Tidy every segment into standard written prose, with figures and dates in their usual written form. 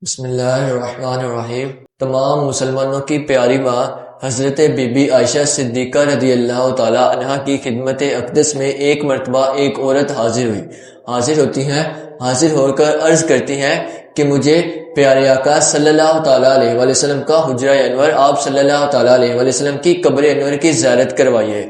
بسم اللہ الرحمن الرحیم۔ تمام مسلمانوں کی پیاری ماں حضرت بی بی عائشہ صدیقہ رضی اللہ تعالی عنہا کی خدمت اقدس میں ایک مرتبہ ایک عورت حاضر ہوتی ہیں، حاضر ہو کر عرض کرتی ہیں کہ مجھے پیارے آقا صلی اللہ تعالیٰ علیہ وآلہ وسلم کا حجرہ انور، آپ صلی اللہ تعالیٰ علیہ وآلہ وسلم کی قبر انور کی زیارت کروائیے۔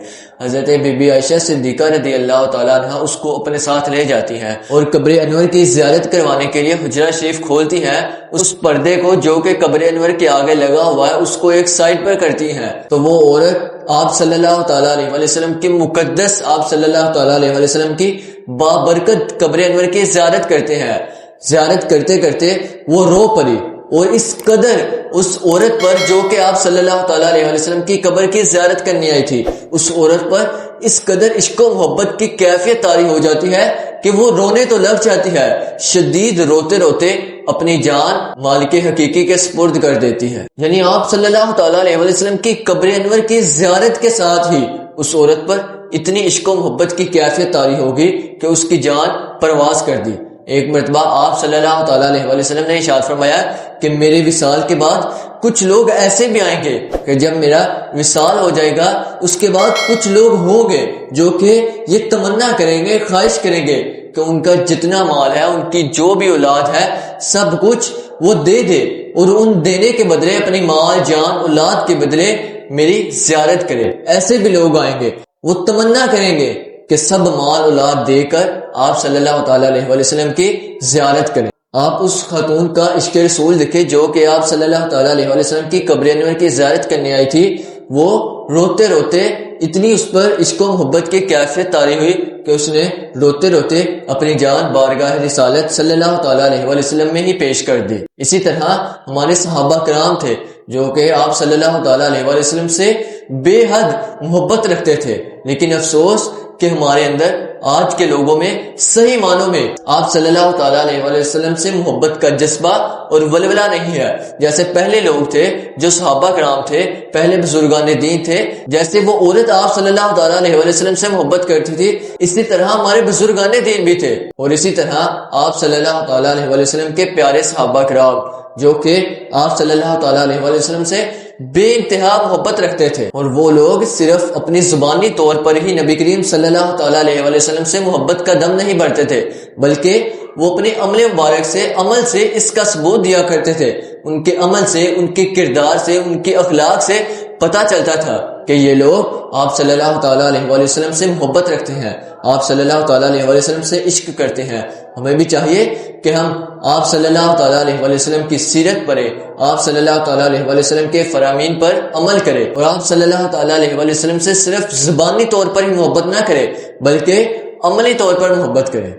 حضرت بی بی عائشہ صدیقہ رضی اللہ تعالیٰ عنہ اس کو اپنے ساتھ لے جاتی ہیں اور قبر انور کی زیارت کروانے کے لیے حجرہ شریف کھولتی ہیں۔ اس پردے کو جو کہ قبر انور کے آگے لگا ہوا ہے اس کو ایک سائڈ پر کرتی ہیں تو وہ عورت آپ صلی اللہ تعالیٰ علیہ وآلہ وسلم کی مقدس، آپ صلی اللہ تعالیٰ علیہ وآلہ وسلم کی بابرکت قبر انور کی زیارت کرتے ہیں۔ زیارت کرتے کرتے وہ رو پڑی اور اس قدر اس عورت پر جو کہ آپ صلی اللہ تعالیٰ علیہ وسلم کی قبر کی زیارت کرنے آئی تھی، اس عورت پر اس قدر عشق و محبت کی کیفیت طاری ہو جاتی ہے کہ وہ رونے تو لگ جاتی ہے، شدید روتے روتے اپنی جان مالک حقیقی کے سپرد کر دیتی ہے۔ یعنی آپ صلی اللہ تعالیٰ علیہ وسلم کی قبر انور کی زیارت کے ساتھ ہی اس عورت پر اتنی عشق و محبت کی کیفیت طاری ہوگی کہ اس کی جان پرواز کر دی۔ ایک مرتبہ آپ صلی اللہ تعالیٰ علیہ وسلم نے ارشاد فرمایا کہ میرے وصال کے بعد کچھ لوگ ایسے بھی آئیں گے کہ جب میرا وصال ہو جائے گا اس کے بعد کچھ لوگ ہوں گے جو کہ یہ تمنا کریں گے، خواہش کریں گے کہ ان کا جتنا مال ہے، ان کی جو بھی اولاد ہے، سب کچھ وہ دے دے اور ان دینے کے بدلے اپنی مال جان اولاد کے بدلے میری زیارت کرے۔ ایسے بھی لوگ آئیں گے، وہ تمنا کریں گے کہ سب مال اولاد دے کر آپ صلی اللہ تعالیٰ علیہ وسلم کی زیارت کریں۔ آپ اس خاتون کا عشق رسول دیکھیں جو کہ آپ صلی اللہ تعالیٰ علیہ وسلم کی قبر انور کی زیارت کرنے آئی تھی، وہ روتے روتے اتنی اس پر عشق و محبت کی کیفیت طاری ہوئی کہ اس نے روتے روتے اپنی جان بارگاہ رسالت صلی اللہ تعالیٰ علیہ وسلم میں ہی پیش کر دی۔ اسی طرح ہمارے صحابہ کرام تھے جو کہ آپ صلی اللہ تعالیٰ علیہ وسلم سے بے حد محبت رکھتے تھے، لیکن افسوس کہ ہمارے اندر آج کے لوگوں میں صحیح معنوں میں آپ صلی اللہ تعالیٰ علیہ وسلم سے محبت کا جذبہ اور ولولہ نہیں ہے۔ جیسے پہلے لوگ تھے جو صحابہ کرام تھے، پہلے بزرگان دین تھے، جیسے وہ عورت آپ صلی اللہ تعالیٰ علیہ وسلم سے محبت کرتی تھی، اسی طرح ہمارے بزرگان دین بھی تھے، اور اسی طرح آپ صلی اللہ تعالیٰ علیہ وسلم کے پیارے صحابہ کرام جو کہ آپ صلی اللہ تعالیٰ علیہ وسلم سے بے انتہا محبت رکھتے تھے، اور وہ لوگ صرف اپنی زبانی طور پر ہی نبی کریم صلی اللہ تعالیٰ علیہ وسلم سے محبت کا دم نہیں بھرتے تھے، بلکہ وہ اپنے عمل مبارک سے، عمل سے اس کا ثبوت دیا کرتے تھے۔ ان کے عمل سے، ان کے کردار سے، ان کے اخلاق سے پتہ چلتا تھا کہ یہ لوگ آپ صلی اللہ تعالیٰ علیہ وسلم سے محبت رکھتے ہیں، آپ صلی اللہ تعالیٰ علیہ وسلم سے عشق کرتے ہیں۔ ہمیں بھی چاہیے کہ ہم آپ صلی اللہ تعالیٰ علیہ وسلم کی سیرت پڑھیں، آپ صلی اللہ تعالیٰ علیہ وسلم کے فرامین پر عمل کریں، اور آپ صلی اللہ تعالیٰ علیہ وسلم سے صرف زبانی طور پر ہی محبت نہ کریں بلکہ عملی طور پر محبت کریں۔